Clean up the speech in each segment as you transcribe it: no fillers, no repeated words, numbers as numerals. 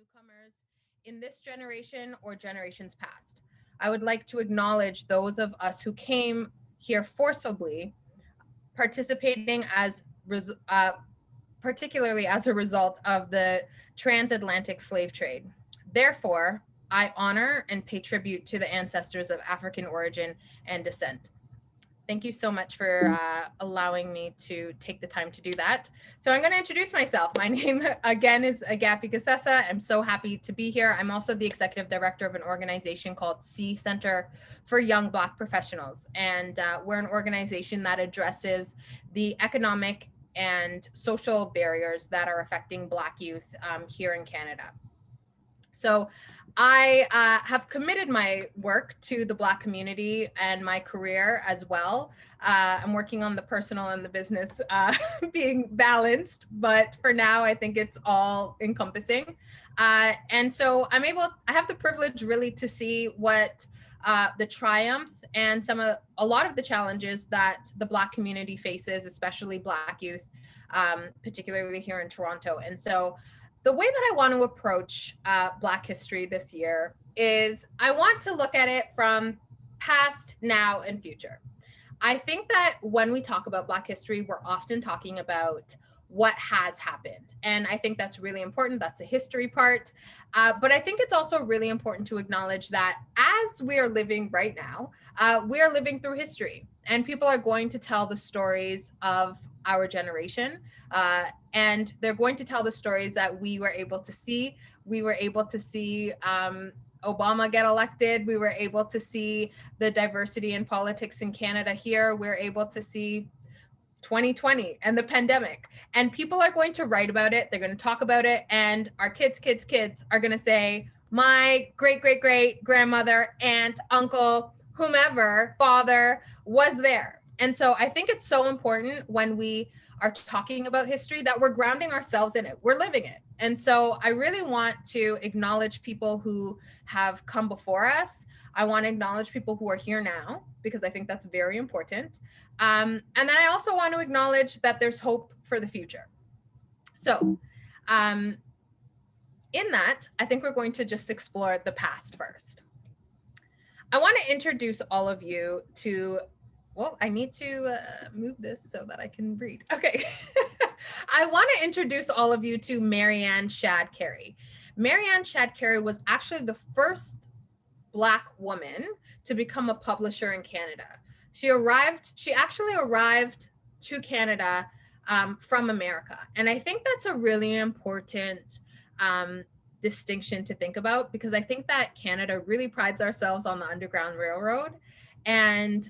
newcomers in this generation or generations past. I would like to acknowledge those of us who came here forcibly, participating particularly as a result of the transatlantic slave trade. Therefore, I honor and pay tribute to the ancestors of African origin and descent. Thank you so much for allowing me to take the time to do that. So I'm going to introduce myself. My name, again, is Agapi Gessesse. I'm so happy to be here. I'm also the executive director of an organization called C Center for Young Black Professionals. And we're an organization that addresses the economic and social barriers that are affecting Black youth here in Canada. So I have committed my work to the Black community and my career as well. I'm working on the personal and the business being balanced, but for now, I think it's all encompassing. And so I have the privilege really to see what the triumphs and a lot of the challenges that the Black community faces, especially Black youth, particularly here in Toronto. And so the way that I want to approach Black history this year is I want to look at it from past, now, and future. I think that when we talk about Black history, we're often talking about what has happened. And I think that's really important. That's a history part. But I think it's also really important to acknowledge that as we are living right now, we are living through history. And people are going to tell the stories of our generation. And they're going to tell the stories that we were able to see. We were able to see Obama get elected. We were able to see the diversity in politics in Canada here. We're able to see 2020 and the pandemic. And people are going to write about it. They're going to talk about it. And our kids are going to say, my great grandmother, aunt, uncle, whomever, father was there. And so I think it's so important when we are talking about history that we're grounding ourselves in it. We're living it. And so I really want to acknowledge people who have come before us. I want to acknowledge people who are here now, because I think that's very important. And then I also want to acknowledge that there's hope for the future. So in that, I think we're going to just explore the past first. I want to introduce all of you to, well, I need to move this so that I can read. Okay. I want to introduce all of you to Marianne Shadcary. Marianne Shadcary was actually the first Black woman to become a publisher in Canada. She actually arrived to Canada from America. And I think that's a really important distinction to think about, because I think that Canada really prides ourselves on the Underground Railroad and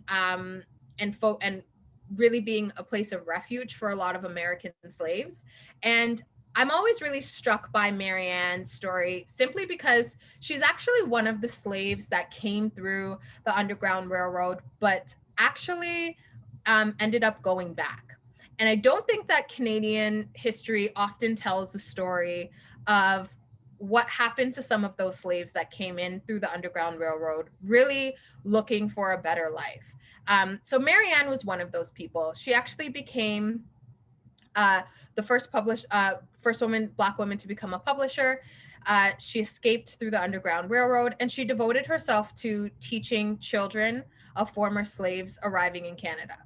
really being a place of refuge for a lot of American slaves. And I'm always really struck by Marianne's story simply because she's actually one of the slaves that came through the Underground Railroad, but actually ended up going back. And I don't think that Canadian history often tells the story of what happened to some of those slaves that came in through the Underground Railroad, really looking for a better life. So Marianne was one of those people. She actually became the first Black woman to become a publisher. She escaped through the Underground Railroad, and she devoted herself to teaching children of former slaves arriving in Canada.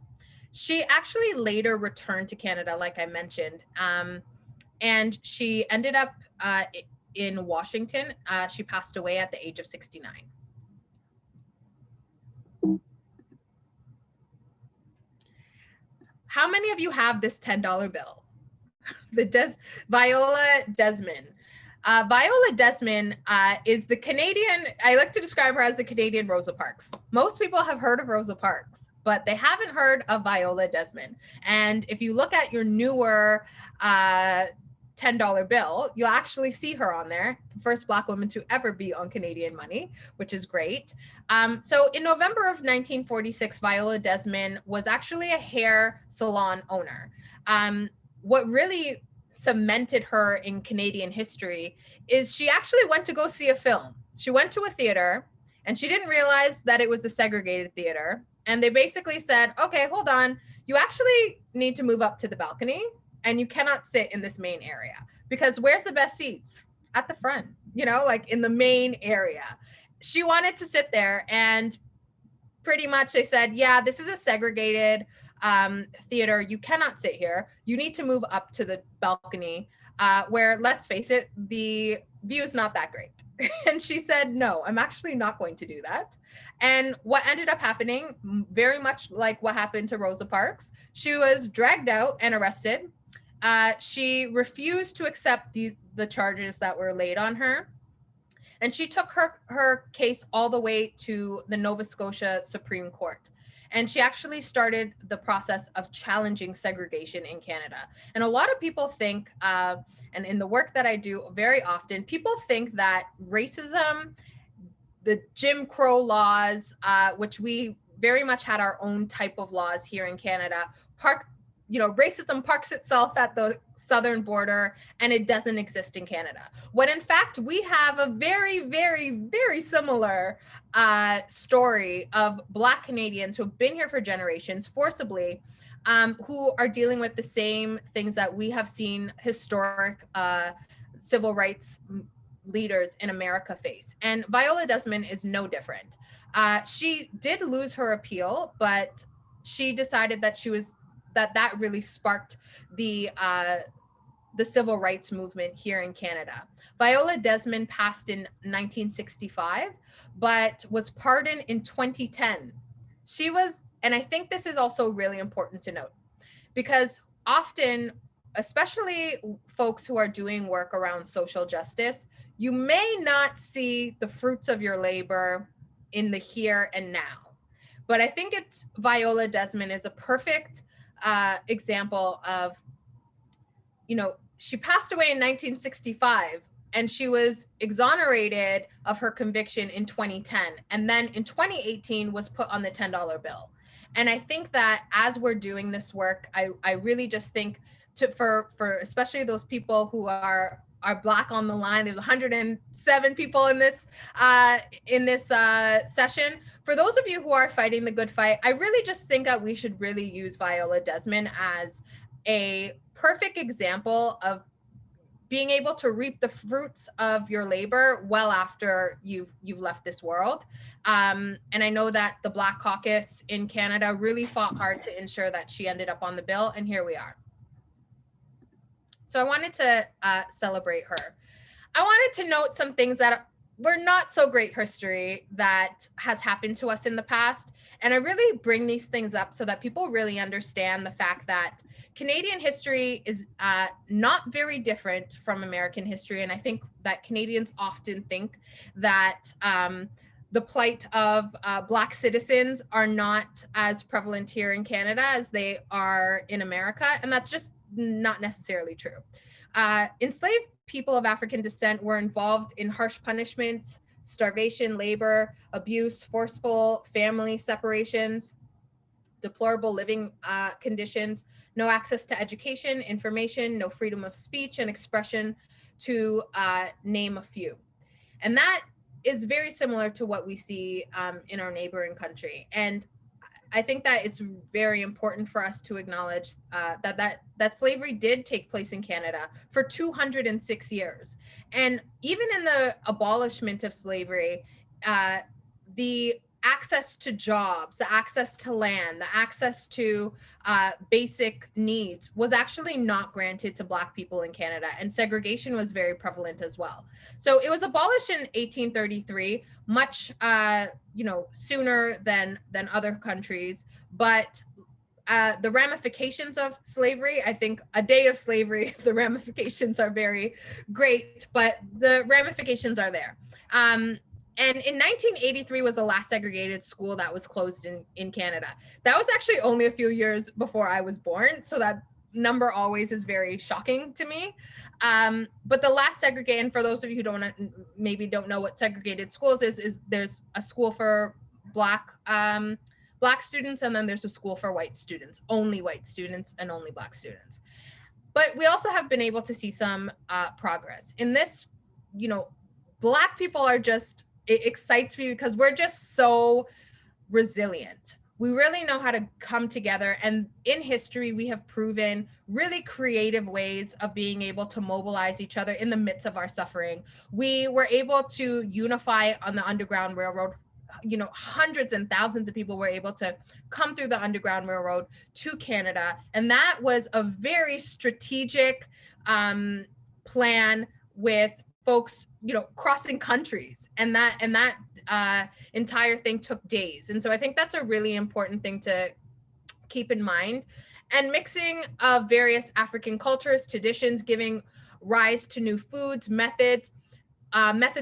She actually later returned to Canada, like I mentioned, and she ended up in Washington. She passed away at the age of 69. How many of you have this $10 bill? Viola Desmond. Viola Desmond is the Canadian, I like to describe her as the Canadian Rosa Parks. Most people have heard of Rosa Parks, but they haven't heard of Viola Desmond. And if you look at your newer $10 bill, you'll actually see her on there, the first Black woman to ever be on Canadian money, which is great. So in November of 1946, Viola Desmond was actually a hair salon owner. What really cemented her in Canadian history is she actually went to go see a film. She went to a theater and she didn't realize that it was a segregated theater. And they basically said, okay, hold on, you actually need to move up to the balcony and you cannot sit in this main area, because where's the best seats? at the front, you know, like in the main area. She wanted to sit there, and pretty much they said, yeah, this is a segregated theater. You cannot sit here. You need to move up to the balcony, where, let's face it, the view is not that great. And she said, no, I'm actually not going to do that. And what ended up happening, very much like what happened to Rosa Parks, she was dragged out and arrested. She refused to accept the charges that were laid on her. And she took her case all the way to the Nova Scotia Supreme Court. And she actually started the process of challenging segregation in Canada. And a lot of people think, and in the work that I do very often, people think that racism, the Jim Crow laws, which we very much had our own type of laws here in Canada, racism parks itself at the southern border and it doesn't exist in Canada. When in fact, we have a very, very, very similar story of Black Canadians who have been here for generations forcibly, who are dealing with the same things that we have seen historic civil rights leaders in America face. And Viola Desmond is no different. She did lose her appeal, but she decided that that really sparked the civil rights movement here in Canada. Viola Desmond passed in 1965, but was pardoned in 2010. And I think this is also really important to note, because often, especially folks who are doing work around social justice, you may not see the fruits of your labor in the here and now. But I think Viola Desmond is a perfect example of, she passed away in 1965 and she was exonerated of her conviction in 2010. And then in 2018 was put on the $10 bill. And I think that as we're doing this work, I really just think for especially those people who are Black on the line. There's 107 people in this session. For those of you who are fighting the good fight, I really just think that we should really use Viola Desmond as a perfect example of being able to reap the fruits of your labor well after you've left this world. And I know that the Black Caucus in Canada really fought hard to ensure that she ended up on the bill, and here we are. So I wanted to celebrate her. I wanted to note some things that were not so great history that has happened to us in the past. And I really bring these things up so that people really understand the fact that Canadian history is not very different from American history. And I think that Canadians often think that the plight of Black citizens are not as prevalent here in Canada as they are in America. And that's just not necessarily true. Enslaved people of African descent were involved in harsh punishments, starvation, labor, abuse, forceful family separations, deplorable living conditions, no access to education, information, no freedom of speech and expression, to name a few. And that is very similar to what we see in our neighboring country. And I think that it's very important for us to acknowledge that slavery did take place in Canada for 206 years. And even in the abolishment of slavery, the access to jobs, the access to land, the access to basic needs was actually not granted to Black people in Canada, and segregation was very prevalent as well. So it was abolished in 1833, much sooner than other countries, but the ramifications of slavery, I think a day of slavery, the ramifications are very great, but the ramifications are there. And in 1983 was the last segregated school that was closed in Canada. That was actually only a few years before I was born, so that number always is very shocking to me. But the last segregated, and for those of you who maybe don't know what segregated schools is there's a school for Black students, and then there's a school for white students, only white students and only Black students. But we also have been able to see some progress in this. Black people are just, it excites me because we're just so resilient. We really know how to come together. And in history, we have proven really creative ways of being able to mobilize each other in the midst of our suffering. We were able to unify on the Underground Railroad. You know, hundreds and thousands of people were able to come through the Underground Railroad to Canada. And that was a very strategic plan with folks, you know, crossing countries. And that entire thing took days. And so I think that's a really important thing to keep in mind. And mixing of various African cultures, traditions, giving rise to new foods, methods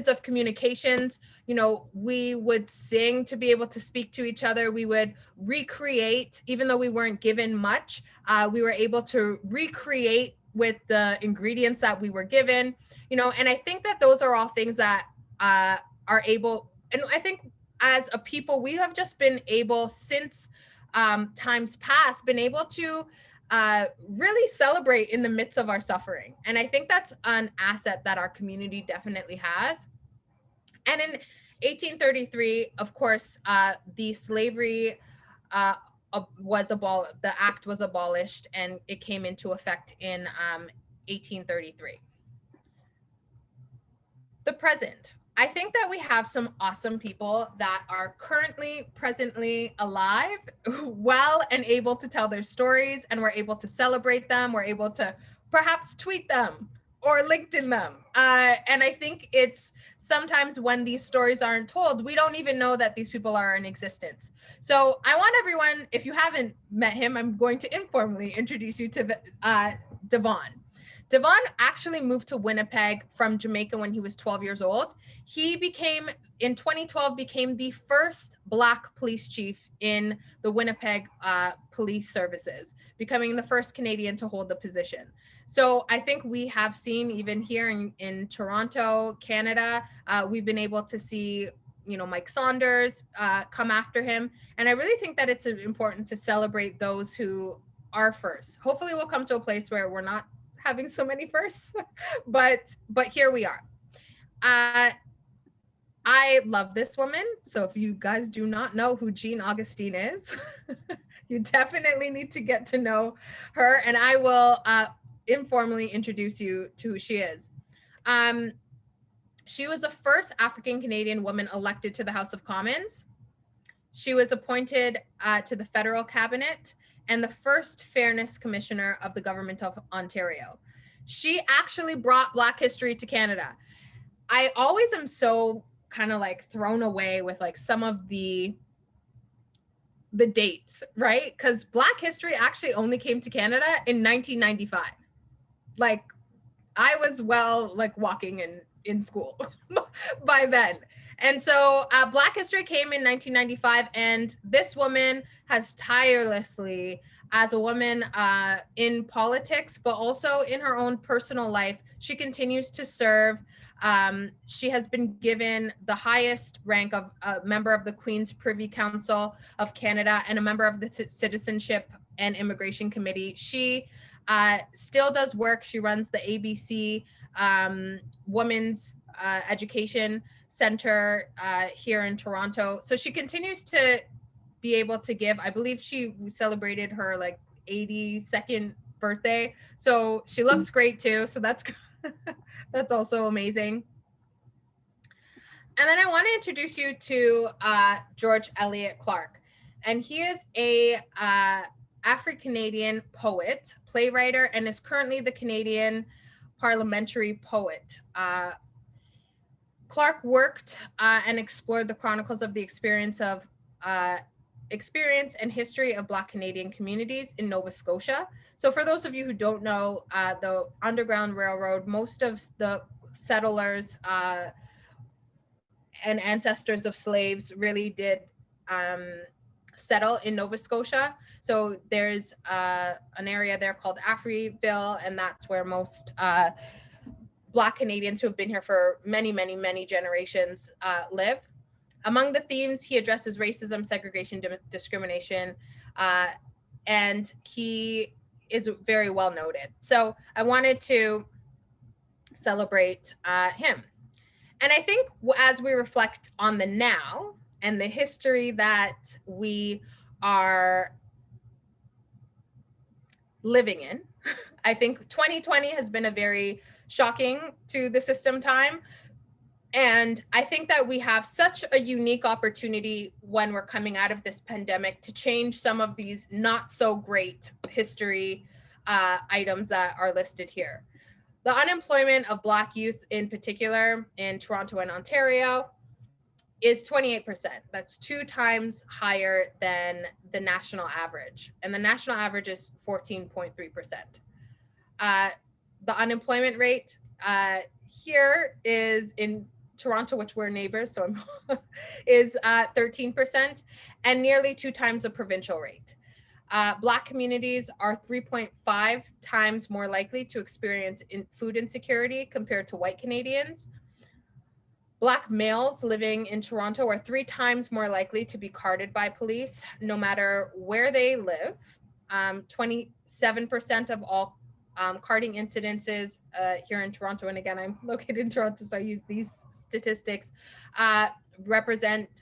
of communications. You know, we would sing to be able to speak to each other. We would recreate, even though we weren't given much, we were able to recreate with the ingredients that we were given, you know, and I think that those are all things that are able, and I think as a people, we have just been able since times past, been able to really celebrate in the midst of our suffering. And I think that's an asset that our community definitely has. And in 1833, of course, the slavery the act was abolished, and it came into effect in 1833. The present. I think that we have some awesome people that are currently, presently alive, well, and able to tell their stories, and we're able to celebrate them. We're able to perhaps tweet them or LinkedIn them. And I think it's sometimes when these stories aren't told, we don't even know that these people are in existence. So I want everyone, if you haven't met him, I'm going to informally introduce you to Vaughan. Vaughan actually moved to Winnipeg from Jamaica when he was 12 years old. He became, in 2012, became the first Black police chief in the Winnipeg Police Services, becoming the first Canadian to hold the position. So I think we have seen, even here in Toronto, Canada, we've been able to see, you know, Mike Saunders come after him. And I really think that it's important to celebrate those who are first. Hopefully we'll come to a place where we're not having so many firsts, but here we are. I love this woman. So if you guys do not know who Jean Augustin is, you definitely need to get to know her, and I will informally introduce you to who she is. She was the first African Canadian woman elected to the House of Commons. She was appointed to the federal cabinet and the first fairness commissioner of the government of Ontario. She actually brought Black history to Canada. I always am so kind of like thrown away with like some of the dates, right? Because Black history actually only came to Canada in 1995. Like I was walking in school by then. And so Black history came in 1995, and this woman has tirelessly, as a woman in politics, but also in her own personal life, she continues to serve. She has been given the highest rank of a member of the Queen's Privy Council of Canada and a member of the Citizenship and Immigration Committee. She still does work. She runs the ABC Women's Education Center here in Toronto. So she continues to be able to give. I believe we celebrated her like 82nd birthday. So she looks great too. So that's that's also amazing. And then I want to introduce you to George Elliott Clarke. And he is a Afro-Canadian poet, playwright, and is currently the Canadian parliamentary poet. Clarke worked and explored the chronicles of the experience and history of Black Canadian communities in Nova Scotia. So for those of you who don't know, the Underground Railroad, most of the settlers and ancestors of slaves really did settle in Nova Scotia. So there's an area there called Afriville, and that's where most Black Canadians who have been here for many, many, many generations live. Among the themes, he addresses racism, segregation, discrimination, and he is very well noted. So I wanted to celebrate him. And I think as we reflect on the now and the history that we are living in. I think 2020 has been a very shocking to the system time. And I think that we have such a unique opportunity when we're coming out of this pandemic to change some of these not so great history items that are listed here. The unemployment of Black youth in particular in Toronto and Ontario is 28%. That's 2 times higher than the national average. And the national average is 14.3%. The unemployment rate here is in Toronto, which we're neighbors, so is 13%, and nearly 2 times the provincial rate. Black communities are 3.5 times more likely to experience food insecurity compared to white Canadians. Black males living in Toronto are 3 times more likely to be carded by police, no matter where they live. 27% of all carding incidences here in Toronto, and again, I'm located in Toronto, so I use these statistics, represent,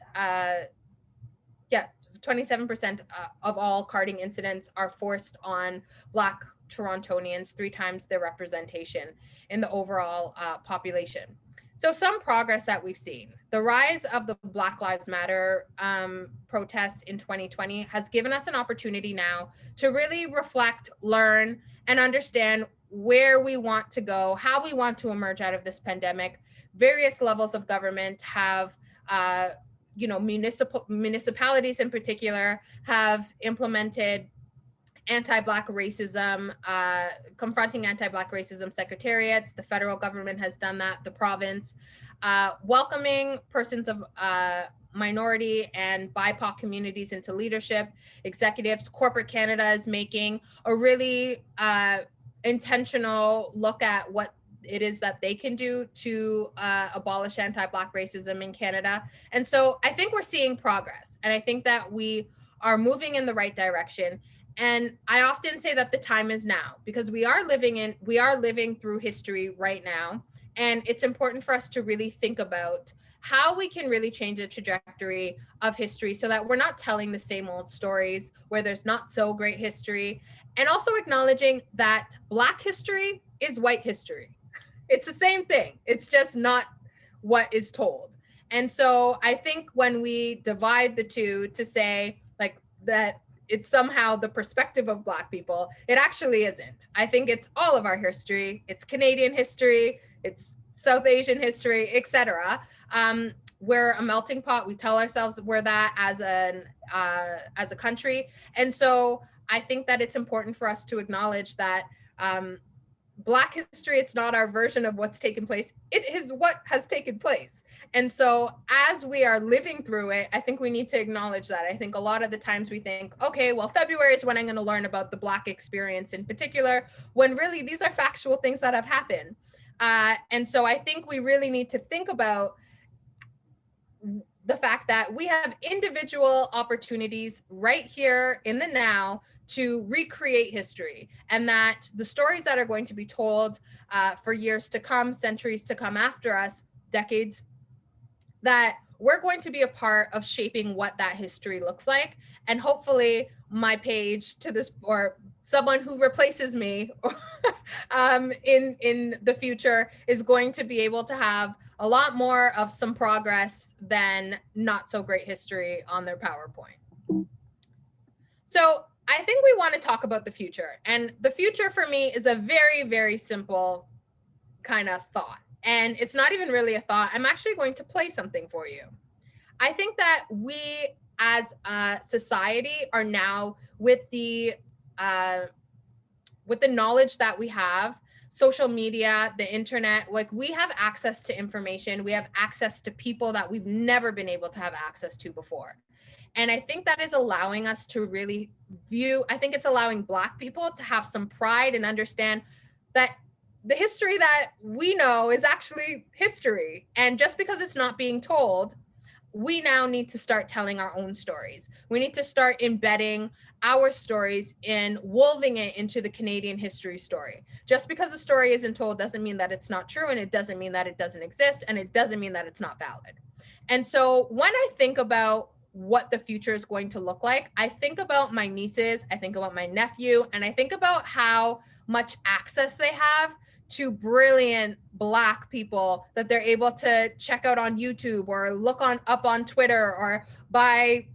27% of all carding incidents are forced on Black Torontonians, 3 times their representation in the overall population. So some progress that we've seen. The rise of the Black Lives Matter protests in 2020 has given us an opportunity now to really reflect, learn, and understand where we want to go, how we want to emerge out of this pandemic. Various levels of government have, municipalities in particular have implemented anti-Black racism, confronting anti-Black racism secretariats. The federal government has done that, the province, welcoming persons of minority and BIPOC communities into leadership, executives. Corporate Canada is making a really intentional look at what it is that they can do to abolish anti-Black racism in Canada. And so I think we're seeing progress, and I think that we are moving in the right direction. And I often say that the time is now, because we are living through history right now. And it's important for us to really think about how we can really change the trajectory of history so that we're not telling the same old stories where there's not so great history. And also acknowledging that Black history is white history. It's the same thing. It's just not what is told. And so I think when we divide the two to say like that, it's somehow the perspective of Black people, it actually isn't. I think it's all of our history. It's Canadian history, it's South Asian history, etc. We're a melting pot. We tell ourselves we're that as a country. And so I think that it's important for us to acknowledge that Black history, it's not our version of what's taken place. It is what has taken place. And so as we are living through it, I think we need to acknowledge that. I think a lot of the times we think, okay, well, February is when I'm going to learn about the Black experience in particular, when really these are factual things that have happened. And so I think we really need to think about the fact that we have individual opportunities right here in the now to recreate history, and that the stories that are going to be told for years to come, centuries to come after us, decades, that we're going to be a part of shaping what that history looks like. And hopefully my page to this, or someone who replaces me in the future, is going to be able to have a lot more of some progress than not so great history on their PowerPoint. So I think we want to talk about the future. And the future for me is a very, very simple kind of thought. And it's not even really a thought. I'm actually going to play something for you. I think that we as a society are now, with the knowledge that we have, social media, the internet, like we have access to information. We have access to people that we've never been able to have access to before. And I think that is allowing us to really I think it's allowing Black people to have some pride and understand that the history that we know is actually history. And just because it's not being told, we now need to start telling our own stories. We need to start embedding our stories and woven it into the Canadian history story. Just because a story isn't told doesn't mean that it's not true, and it doesn't mean that it doesn't exist, and it doesn't mean that it's not valid. And so when I think about what the future is going to look like, I think about my nieces, I think about my nephew, and I think about how much access they have to brilliant Black people that they're able to check out on YouTube or look up on Twitter, or by,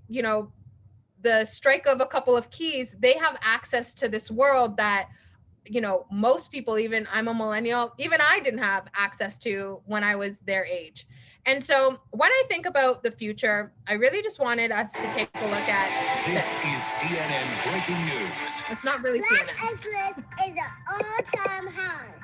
the strike of a couple of keys, they have access to this world that, most people, even I'm a millennial, even I didn't have access to when I was their age. And so when I think about the future, I really just wanted us to take a look at This is CNN breaking news. It's not really Black CNN. excellence is an all-time high.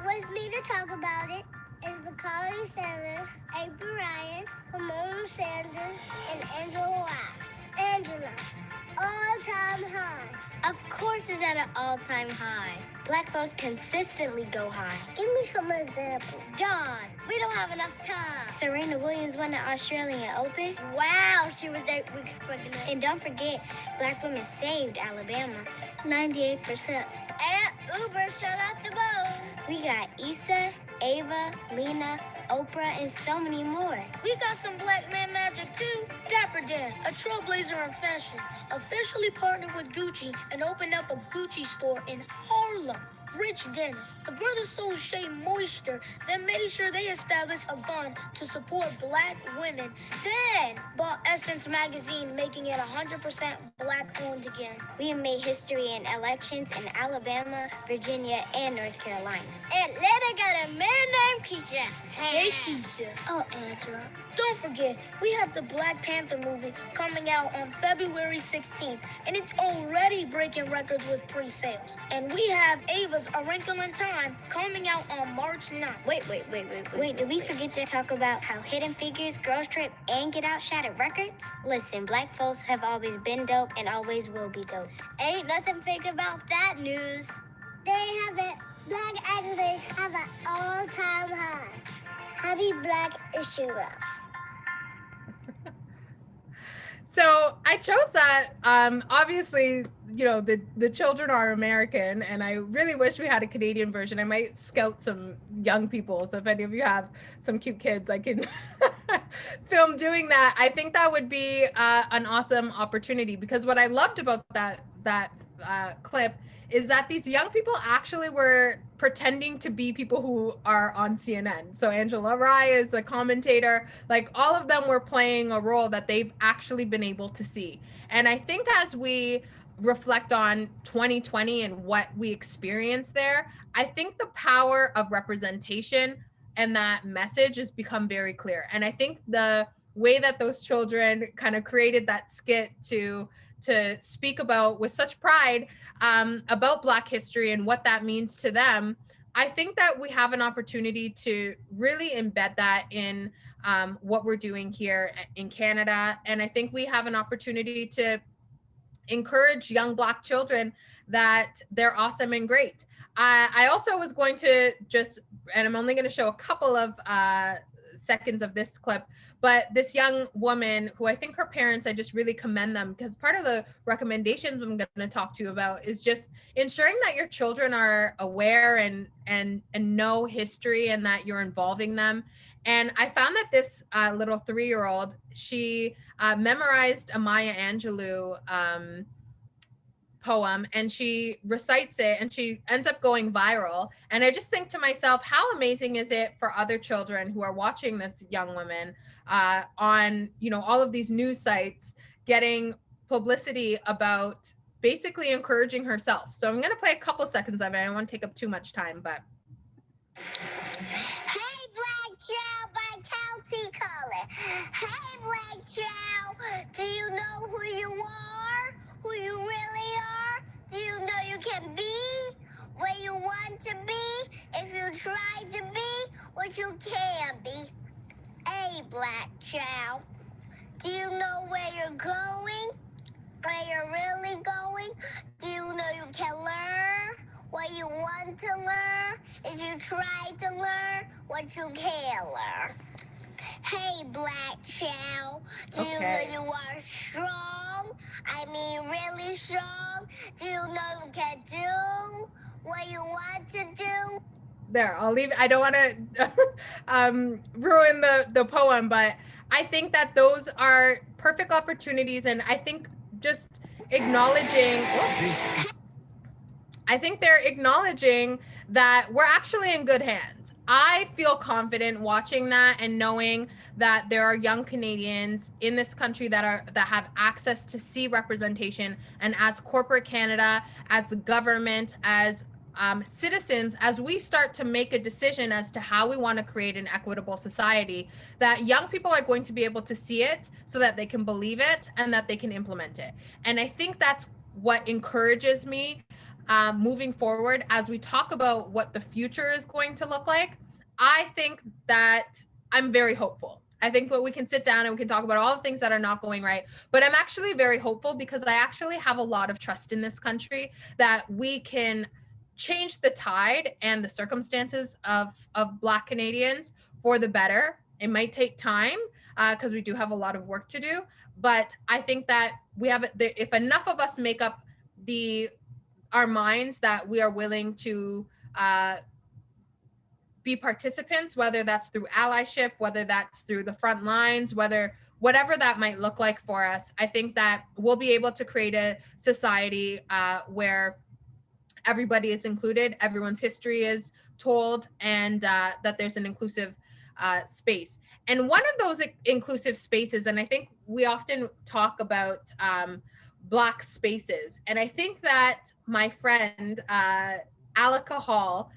With me to talk about it is Bacardi Sanders, April Ryan, Ramon Sanders, and Angela White. Angela, all-time high. Of course it's at an all-time high. Black folks consistently go high. Give me some examples. Dawn, we don't have enough time. Serena Williams won the Australian Open. Wow, she was 8 weeks pregnant. And don't forget, Black women saved Alabama. 98%. And Uber shut out the boat. We got Issa, Ava, Lena, Oprah, and so many more. We got some Black man magic too. Dapper Dan, a trailblazer in fashion, officially partnered with Gucci and opened up a Gucci store in Harlem. Rich Dennis, the brothers sold Shea Moisture, then made sure they established a fund to support Black women. Then bought Essence magazine, making it 100% Black owned again. We have made history in elections in Alabama, Virginia, and North Carolina. Atlanta got a man named Keisha. Hey, Keisha. Oh, Angela. Don't forget, we have the Black Panther movie coming out on February 16th, and it's already breaking records with pre-sales. And we have Ava's A Wrinkle in Time coming out on March 9th. Wait, did we forget to talk about how Hidden Figures, Girls Trip, and Get Out shattered records? Listen, Black folks have always been dope and always will be dope. Ain't nothing fake about that news. They have it. Black excellence have an all-time high. Happy Black Issue Month. So I chose that. Obviously, the children are American, and I really wish we had a Canadian version. I might scout some young people. So if any of you have some cute kids, I can film doing that. I think that would be an awesome opportunity, because what I loved about that clip is that these young people actually were pretending to be people who are on CNN. So Angela Rye is a commentator, like all of them were playing a role that they've actually been able to see. And I think as we reflect on 2020 and what we experienced there, I think the power of representation and that message has become very clear. And I think the way that those children kind of created that skit to speak about with such pride about Black history and what that means to them, I think that we have an opportunity to really embed that in what we're doing here in Canada. And I think we have an opportunity to encourage young Black children that they're awesome and great. I also was going to and I'm only going to show a couple of seconds of this clip, but this young woman who I think her parents, I just really commend them, because part of the recommendations I'm going to talk to you about is just ensuring that your children are aware and know history, and that you're involving them. And I found that this little 3-year-old, she memorized a Maya Angelou poem, and she recites it, and she ends up going viral. And I just think to myself, how amazing is it for other children who are watching this young woman on all of these news sites, getting publicity about basically encouraging herself. So I'm going to play a couple seconds of it. I don't want to take up too much time, but Hey, Black child, vitality color. Hey, Black child, do you know who you are? Who you really are? Do you know you can be where you want to be if you try to be what you can be? Hey, Black child, do you know where you're going? Where you're really going? Do you know you can learn what you want to learn if you try to learn what you can learn? Hey, Black child, do you know you are strong? I mean really strong? Do you know you can do what you want to do? There, I'll leave. I don't want to ruin the poem, but I think that those are perfect opportunities. And I think just acknowledging, I think they're acknowledging that we're actually in good hands. I feel confident watching that and knowing that there are young Canadians in this country that have access to see representation. And as corporate Canada, as the government, as citizens, as we start to make a decision as to how we want to create an equitable society, that young people are going to be able to see it so that they can believe it and that they can implement it. And I think that's what encourages me moving forward as we talk about what the future is going to look like. I think that I'm very hopeful. I think that we can sit down and we can talk about all the things that are not going right, but I'm actually very hopeful because I actually have a lot of trust in this country that we can change the tide and the circumstances of Black Canadians for the better. It might take time because we do have a lot of work to do, but I think that we have, if enough of us make up our minds that we are willing to be participants, whether that's through allyship, whether that's through the front lines, whatever that might look like for us, I think that we'll be able to create a society where everybody is included, everyone's history is told, and that there's an inclusive space. And one of those inclusive spaces, and I think we often talk about Black spaces, and I think that my friend Alika Hall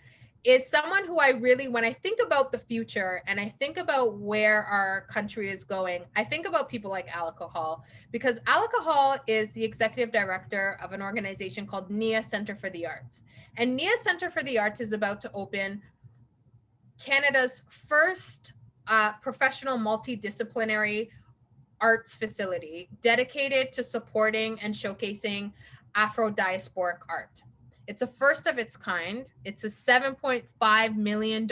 is someone who I really, when I think about the future and I think about where our country is going, I think about people like Alika Hall, because Alika Hall is the executive director of an organization called NIA Centre for the Arts. And NIA Centre for the Arts is about to open Canada's first professional multidisciplinary arts facility dedicated to supporting and showcasing Afro-diasporic art. It's a first of its kind. It's a $7.5 million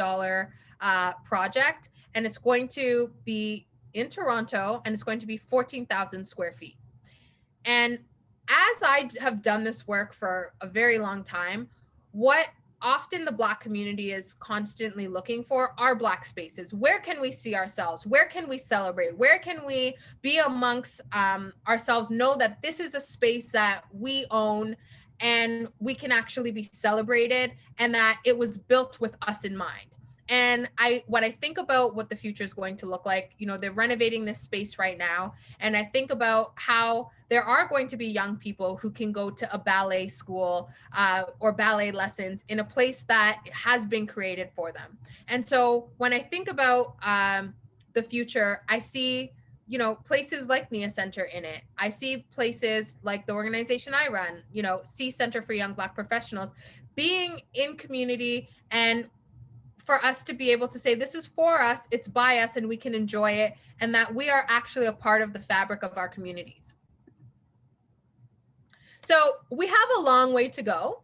project, and it's going to be in Toronto, and it's going to be 14,000 square feet. And as I have done this work for a very long time, what often the Black community is constantly looking for are Black spaces. Where can we see ourselves? Where can we celebrate? Where can we be amongst ourselves, know that this is a space that we own and we can actually be celebrated, and that it was built with us in mind. And when I think about what the future is going to look like, they're renovating this space right now. And I think about how there are going to be young people who can go to a ballet school or ballet lessons in a place that has been created for them. And so when I think about the future, I see places like NIA Center in it. I see places like the organization I run, C Center for Young Black Professionals, being in community, and for us to be able to say, this is for us, it's by us, and we can enjoy it, and that we are actually a part of the fabric of our communities. So we have a long way to go,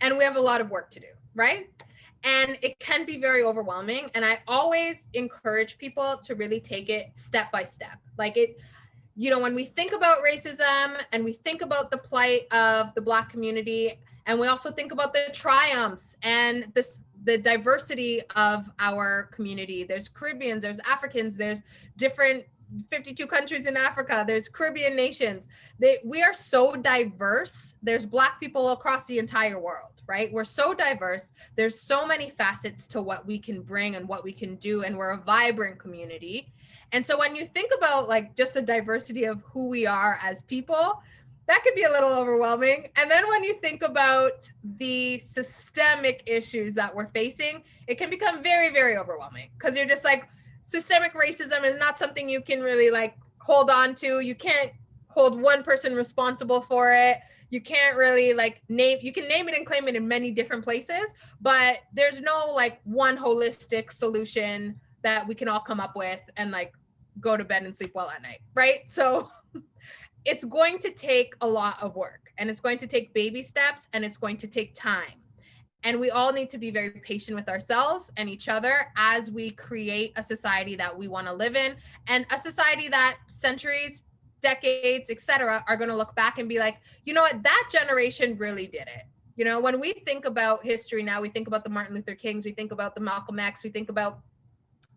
and we have a lot of work to do, right? And it can be very overwhelming. And I always encourage people to really take it step by step. Like when we think about racism and we think about the plight of the Black community, and we also think about the triumphs and the diversity of our community. There's Caribbeans, there's Africans, there's different 52 countries in Africa, there's Caribbean nations. We are so diverse. There's Black people across the entire world. Right? We're so diverse. There's so many facets to what we can bring and what we can do. And we're a vibrant community. And so when you think about like just the diversity of who we are as people, that could be a little overwhelming. And then when you think about the systemic issues that we're facing, it can become very, very overwhelming, because you're just like, systemic racism is not something you can really like hold on to. You can't hold one person responsible for it. You can't really you can name it and claim it in many different places, but there's no like one holistic solution that we can all come up with and like go to bed and sleep well at night, right? So it's going to take a lot of work, and it's going to take baby steps, and it's going to take time. And we all need to be very patient with ourselves and each other as we create a society that we want to live in, and a society that centuries, decades, etc., are going to look back and be like, you know what, that generation really did it. When we think about history now, we think about the Martin Luther Kings, we think about the Malcolm X, we think about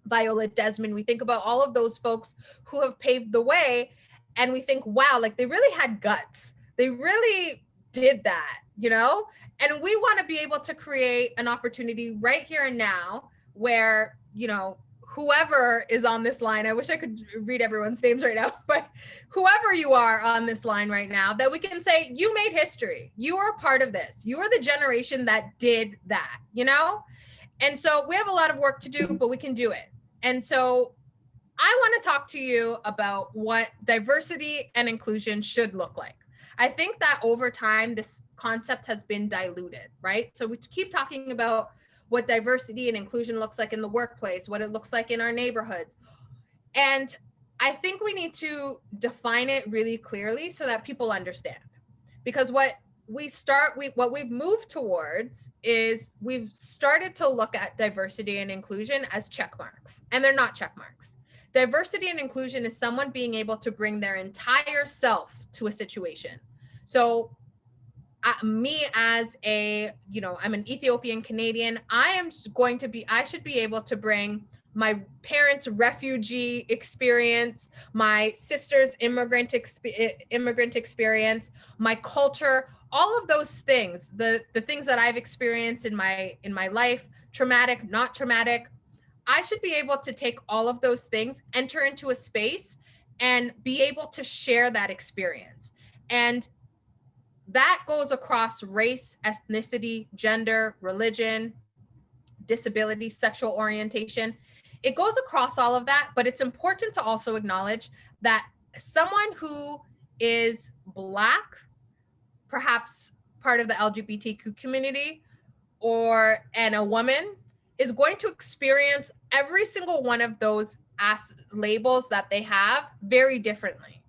Viola Desmond, we think about all of those folks who have paved the way, and we think, wow, like they really had guts. They really did that, you know? And we want to be able to create an opportunity right here and now where, you know, whoever is on this line, I wish I could read everyone's names right now, but whoever you are on this line right now, that we can say, you made history. You are a part of this. You are the generation that did that, you know? And so we have a lot of work to do, but we can do it. And so I want to talk to you about what diversity and inclusion should look like. I think that over time, this concept has been diluted, right? So we keep talking about what diversity and inclusion looks like in the workplace, what it looks like in our neighborhoods. And I think we need to define it really clearly so that people understand. Because what we've moved towards is we've started to look at diversity and inclusion as check marks, and they're not check marks. Diversity and inclusion is someone being able to bring their entire self to a situation. So me as a, you know, I'm an Ethiopian Canadian, I should be able to bring my parents' refugee experience, my sister's immigrant experience, my culture, all of those things, the things that I've experienced in my life, traumatic, not traumatic. I should be able to take all of those things, enter into a space, and be able to share that experience. And that goes across race, ethnicity, gender, religion, disability, sexual orientation. It goes across all of that, but it's important to also acknowledge that someone who is Black, perhaps part of the LGBTQ community, and a woman is going to experience every single one of those labels that they have very differently.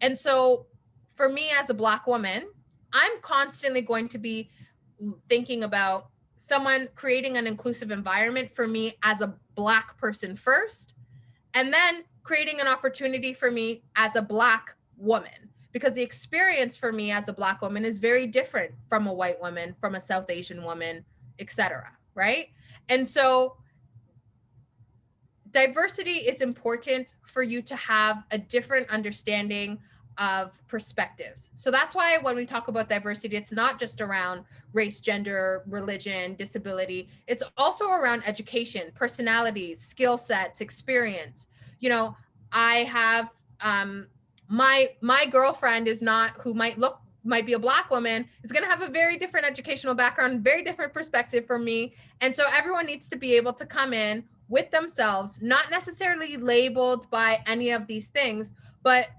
And so for me as a Black woman, I'm constantly going to be thinking about someone creating an inclusive environment for me as a Black person first, and then creating an opportunity for me as a Black woman, because the experience for me as a Black woman is very different from a white woman, from a South Asian woman, etc. Right? And so diversity is important for you to have a different understanding of perspectives. So that's why when we talk about diversity, it's not just around race, gender, religion, disability. It's also around education, personalities, skill sets, experience. You know, I have my girlfriend is not, who might be a Black woman, is going to have a very different educational background, very different perspective from me. And so everyone needs to be able to come in with themselves, not necessarily labeled by any of these things, but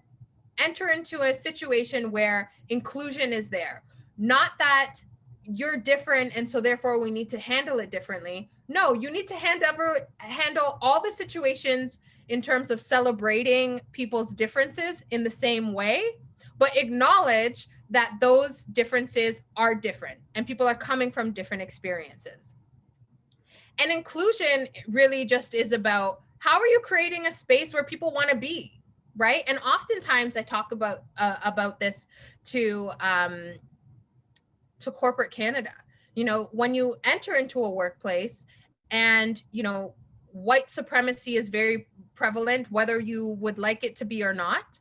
enter into a situation where inclusion is there. Not that you're different and so therefore we need to handle it differently. No, you need to handle all the situations in terms of celebrating people's differences in the same way, but acknowledge that those differences are different and people are coming from different experiences. And inclusion really just is about, how are you creating a space where people want to be? Right. And oftentimes I talk about this to corporate Canada. You know, when you enter into a workplace and, you know, white supremacy is very prevalent, whether you would like it to be or not,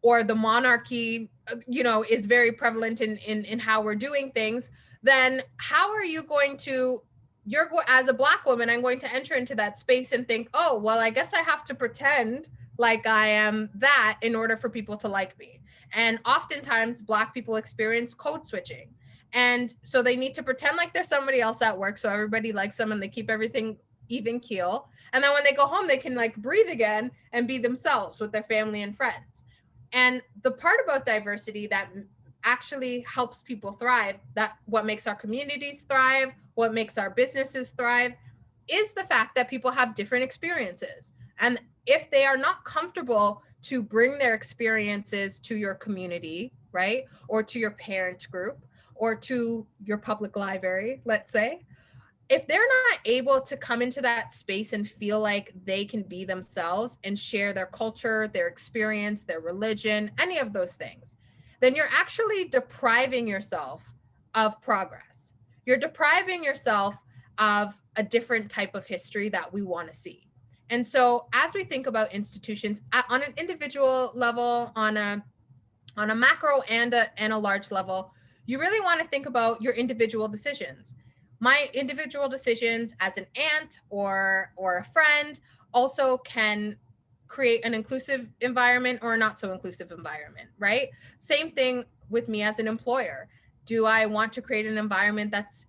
or the monarchy, you know, is very prevalent in how we're doing things, then how are you going to, as a Black woman, I'm going to enter into that space and think, oh, well, I guess I have to pretend like I am that in order for people to like me. And oftentimes Black people experience code switching. And so they need to pretend like there's somebody else at work so everybody likes them and they keep everything even keel. And then when they go home, they can like breathe again and be themselves with their family and friends. And the part about diversity that actually helps people thrive, that what makes our communities thrive, what makes our businesses thrive, is the fact that people have different experiences. And if they are not comfortable to bring their experiences to your community, right, or to your parent group, or to your public library, let's say, if they're not able to come into that space and feel like they can be themselves and share their culture, their experience, their religion, any of those things, then you're actually depriving yourself of progress. You're depriving yourself of a different type of history that we want to see. And so as we think about institutions on an individual level, on a macro and a large level, you really want to think about your individual decisions. My individual decisions as an aunt or a friend also can create an inclusive environment or a not so inclusive environment, right? Same thing with me as an employer. Do I want to create an environment that's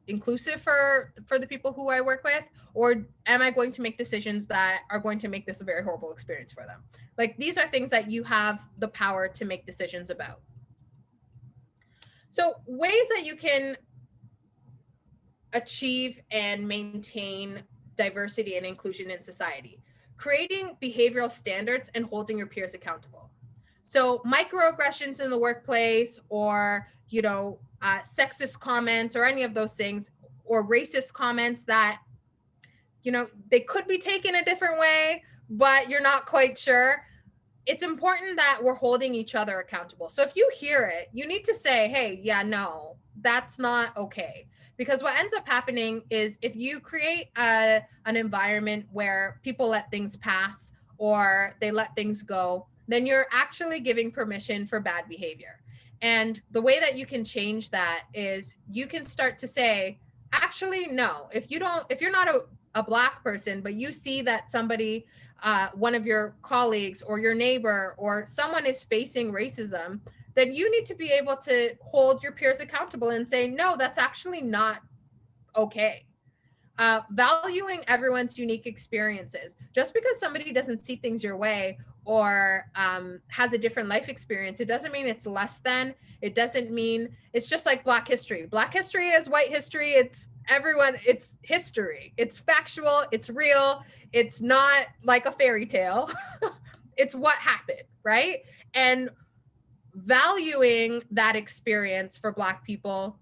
inclusive for the people who I work with? Or am I going to make decisions that are going to make this a very horrible experience for them? Like, these are things that you have the power to make decisions about. So ways that you can achieve and maintain diversity and inclusion in society: creating behavioral standards and holding your peers accountable. So microaggressions in the workplace, or, sexist comments or any of those things, or racist comments that, they could be taken a different way, but you're not quite sure. It's important that we're holding each other accountable. So if you hear it, you need to say, hey, yeah, no, that's not okay. Because what ends up happening is, if you create an environment where people let things pass or they let things go, then you're actually giving permission for bad behavior. And the way that you can change that is you can start to say, actually, no, if you're not a Black person, but you see that somebody, one of your colleagues or your neighbor or someone is facing racism, then you need to be able to hold your peers accountable and say, no, that's actually not okay. Valuing everyone's unique experiences. Just because somebody doesn't see things your way or has a different life experience, it doesn't mean it's less than. It doesn't mean, it's just like Black history. Black history is white history. It's everyone, it's history. It's factual, it's real. It's not like a fairy tale. It's what happened, right? And valuing that experience for Black people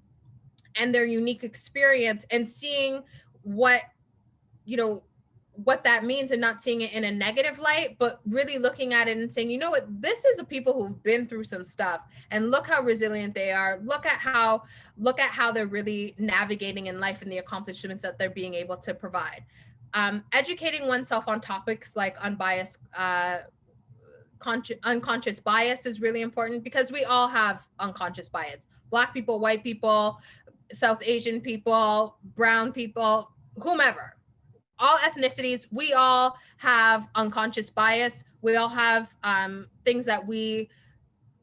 and their unique experience, and seeing what that means, and not seeing it in a negative light, but really looking at it and saying, you know what, this is a people who've been through some stuff, and look how resilient they are. Look at how they're really navigating in life and the accomplishments that they're being able to provide. Educating oneself on topics like unbiased, unconscious bias is really important, because we all have unconscious bias. Black people, white people, South Asian people, brown people, whomever, all ethnicities, we all have unconscious bias. We all have things that we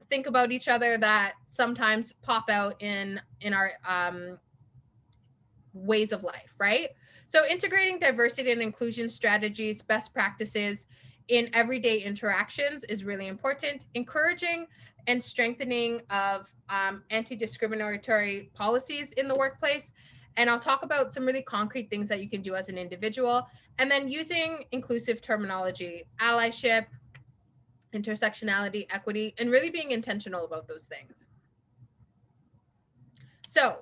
think about each other that sometimes pop out in our ways of life, right? So integrating diversity and inclusion strategies, best practices in everyday interactions is really important. Encouraging and strengthening of anti-discriminatory policies in the workplace. And I'll talk about some really concrete things that you can do as an individual. And then using inclusive terminology, allyship, intersectionality, equity, and really being intentional about those things. So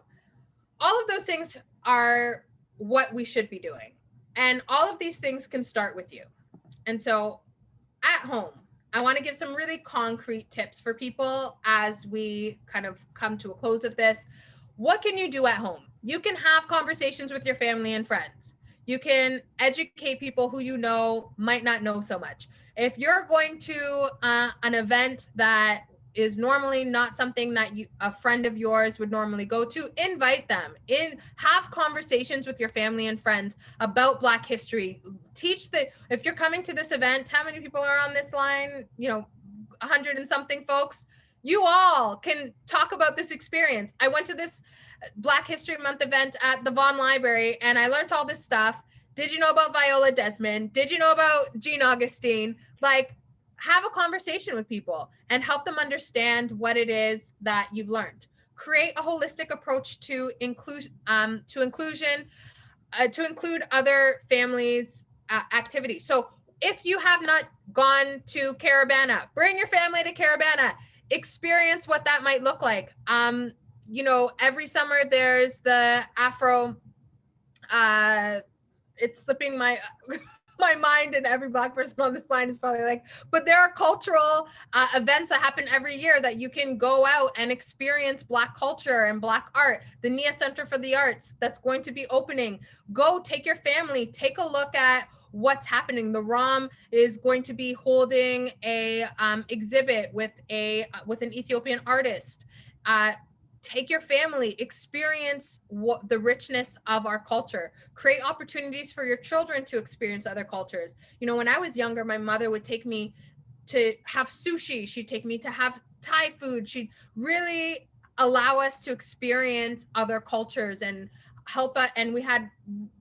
all of those things are what we should be doing. And all of these things can start with you. And so at home, I want to give some really concrete tips for people as we kind of come to a close of this. What can you do at home? You can have conversations with your family and friends. You can educate people who you know might not know so much. If you're going to an event that is normally not something that a friend of yours would normally go to, invite them in, have conversations with your family and friends about Black history. If you're coming to this event, how many people are on this line? 100 and something folks. You all can talk about this experience. I went to this Black History Month event at the Vaughan Library, and I learned all this stuff. Did you know about Viola Desmond? Did you know about Augustin? Like, have a conversation with people and help them understand what it is that you've learned. Create a holistic approach to inclusion, to include other families' activities. So if you have not gone to Caravana, bring your family to Caravana. Experience what that might look like. Every summer there's the Afro, it's slipping my my mind, and every Black person on this line is probably like, but there are cultural events that happen every year that you can go out and experience Black culture and Black art. The NIA Center for the Arts, that's going to be opening. Go take your family, take a look at what's happening. The ROM is going to be holding a exhibit with an Ethiopian artist. Take your family, experience the richness of our culture, create opportunities for your children to experience other cultures. You know, when I was younger, my mother would take me to have sushi. She'd take me to have Thai food. She'd really allow us to experience other cultures and help us. And we had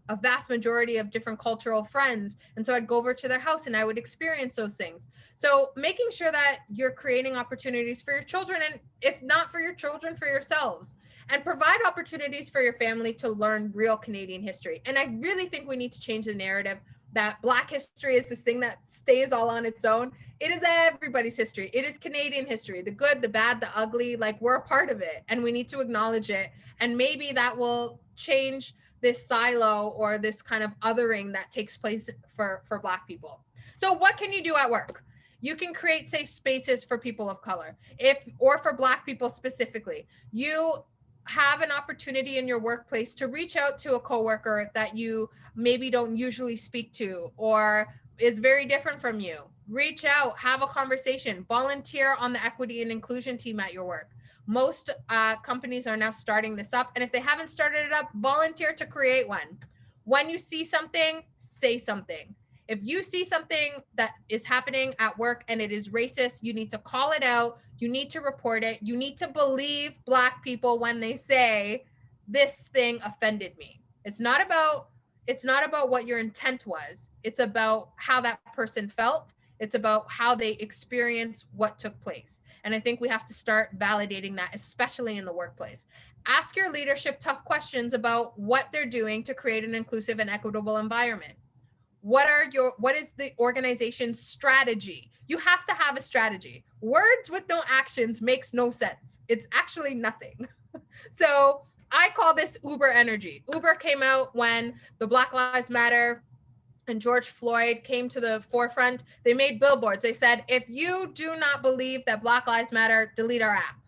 a vast majority of different cultural friends. And so I'd go over to their house and I would experience those things. So making sure that you're creating opportunities for your children, and if not for your children, for yourselves, and provide opportunities for your family to learn real Canadian history. And I really think we need to change the narrative that Black history is this thing that stays all on its own. It is everybody's history. It is Canadian history, the good, the bad, the ugly, like we're a part of it and we need to acknowledge it. And maybe that will change this silo or this kind of othering that takes place for Black people. So what can you do at work? You can create safe spaces for people of color, or for Black people specifically. You have an opportunity in your workplace to reach out to a coworker that you maybe don't usually speak to or is very different from you. Reach out, have a conversation, volunteer on the equity and inclusion team at your work. Most companies are now starting this up. And if they haven't started it up, volunteer to create one. When you see something, say something. If you see something that is happening at work and it is racist, you need to call it out. You need to report it. You need to believe Black people when they say, this thing offended me. It's not about what your intent was. It's about how that person felt. It's about how they experienced what took place. And I think we have to start validating that, especially in the workplace. Ask your leadership tough questions about what they're doing to create an inclusive and equitable environment. What is the organization's strategy? You have to have a strategy. Words with no actions makes no sense. It's actually nothing. So I call this Uber energy. Uber came out when the Black Lives Matter and George Floyd came to the forefront. They made billboards. They said, if you do not believe that Black Lives Matter, delete our app.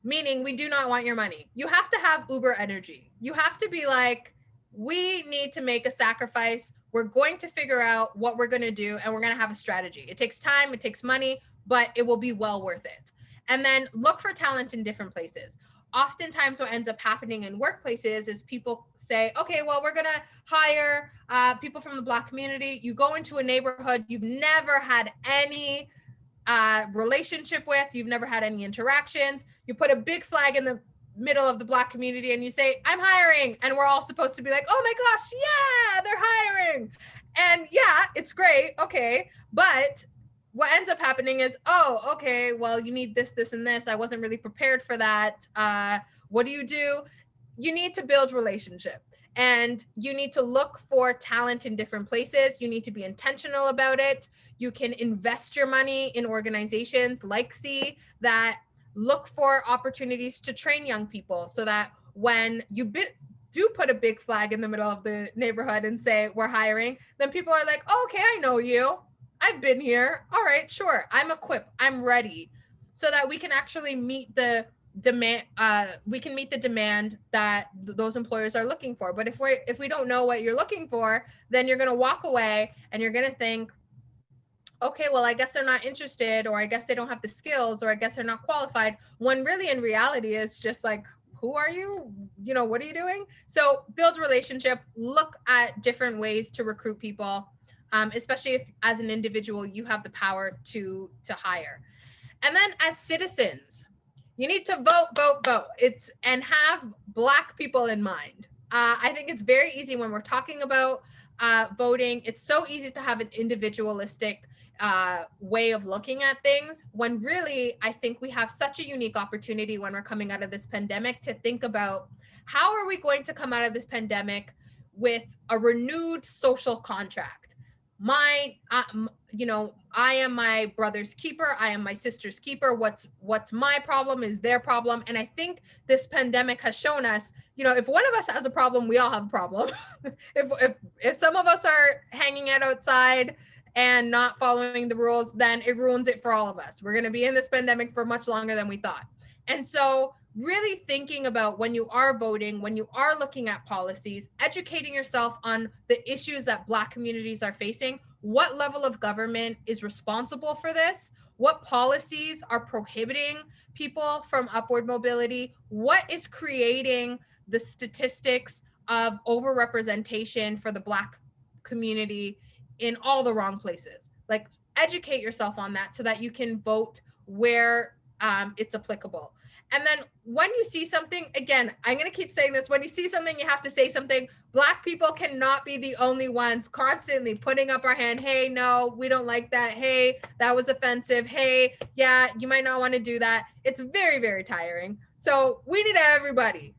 Meaning we do not want your money. You have to have Uber energy. You have to be like, we need to make a sacrifice. We're going to figure out what we're going to do, and we're going to have a strategy. It takes time, it takes money, but it will be well worth it. And then look for talent in different places. Oftentimes what ends up happening in workplaces is people say, okay, well, we're going to hire people from the Black community. You go into a neighborhood you've never had any relationship with, you've never had any interactions. You put a big flag in the middle of the Black community and you say, I'm hiring. And we're all supposed to be like, oh my gosh, yeah, they're hiring. And yeah, it's great. Okay. But what ends up happening is, oh, okay, well, you need this, this, and this. I wasn't really prepared for that. What do? You need to build relationship, and you need to look for talent in different places. You need to be intentional about it. You can invest your money in organizations like C that look for opportunities to train young people, so that when you do put a big flag in the middle of the neighborhood and say, we're hiring, then people are like, oh, okay, I know you. I've been here. All right, sure. I'm equipped. I'm ready, so that we can actually meet the demand. We can meet the demand that those employers are looking for. But if we don't know what you're looking for, then you're going to walk away and you're going to think, okay, well, I guess they're not interested, or I guess they don't have the skills, or I guess they're not qualified. When really in reality, it's just like, who are you? You know, what are you doing? So build relationship, look at different ways to recruit people. Especially if as an individual, you have the power to hire. And then as citizens, you need to vote. And have Black people in mind. I think it's very easy when we're talking about voting. It's so easy to have an individualistic way of looking at things, when really, I think we have such a unique opportunity when we're coming out of this pandemic to think about, how are we going to come out of this pandemic with a renewed social contract? I am my brother's keeper. I am my sister's keeper. What's my problem is their problem. And I think this pandemic has shown us, if one of us has a problem, we all have a problem. if some of us are hanging out outside and not following the rules, then it ruins it for all of us. We're going to be in this pandemic for much longer than we thought. And so really thinking about when you are voting, when you are looking at policies, educating yourself on the issues that Black communities are facing, what level of government is responsible for this, what policies are prohibiting people from upward mobility, what is creating the statistics of overrepresentation for the Black community in all the wrong places. Like, educate yourself on that so that you can vote where it's applicable. And then when you see something, again, I'm going to keep saying this, when you see something, you have to say something. Black people cannot be the only ones constantly putting up our hand. Hey, no, we don't like that. Hey, that was offensive. Hey, yeah, you might not want to do that. It's very, very tiring. So we need everybody.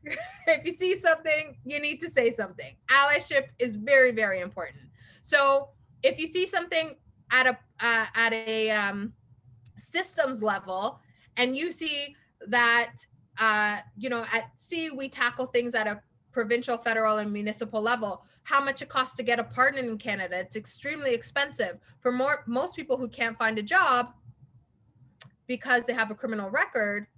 If you see something, you need to say something. Allyship is very, very important. So if you see something at a systems level, and you see that, at C, we tackle things at a provincial, federal, and municipal level, how much it costs to get a pardon in Canada. It's extremely expensive. For most people who can't find a job because they have a criminal record,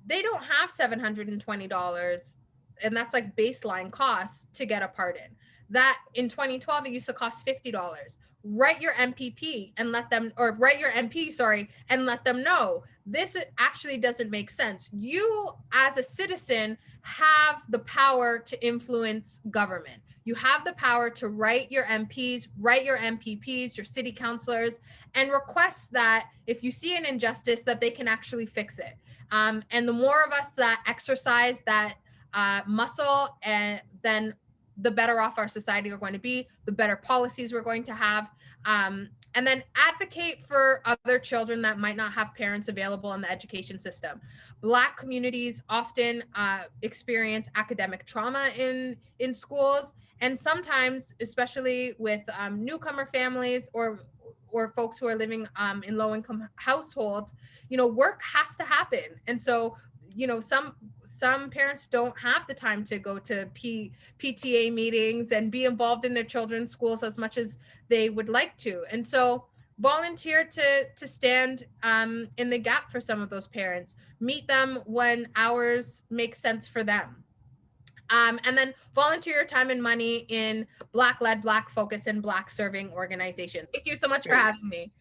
they don't have $720, and that's like baseline costs to get a pardon. That in 2012, it used to cost $50. Write your MPP and let them, or write your MP, sorry, and let them know this actually doesn't make sense. You as a citizen have the power to influence government. You have the power to write your MPs, write your MPPs, your city councilors, and request that if you see an injustice, that they can actually fix it. And the more of us that exercise that muscle, and then the better off our society are going to be, the better policies we're going to have. And then advocate for other children that might not have parents available in the education system. Black communities often experience academic trauma in schools. And sometimes, especially with newcomer families or folks who are living in low-income households, work has to happen. And so, some parents don't have the time to go to PTA meetings and be involved in their children's schools as much as they would like to. And so volunteer to stand in the gap for some of those parents. Meet them when hours make sense for them. And then volunteer your time and money in Black-led, Black-focused, and Black-serving organizations. Thank you so much for having me.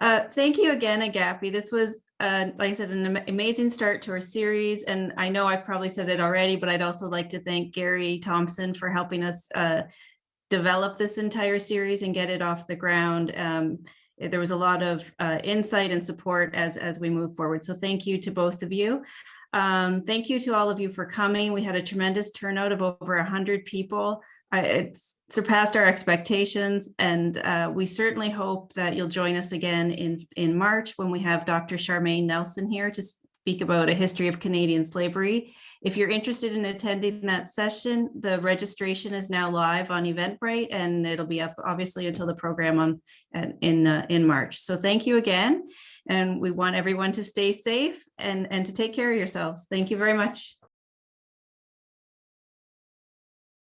Thank you again, Agapi. This was, like I said, an amazing start to our series. And I know I've probably said it already, but I'd also like to thank Gary Thompson for helping us develop this entire series and get it off the ground. There was a lot of insight and support as we move forward. So thank you to both of you. Thank you to all of you for coming. We had a tremendous turnout of over 100 people. It's surpassed our expectations, and we certainly hope that you'll join us again in March when we have Dr. Charmaine Nelson here to speak about a history of Canadian slavery. If you're interested in attending that session, the registration is now live on Eventbrite, and it'll be up obviously until the program in March. So thank you again, and we want everyone to stay safe and to take care of yourselves. Thank you very much.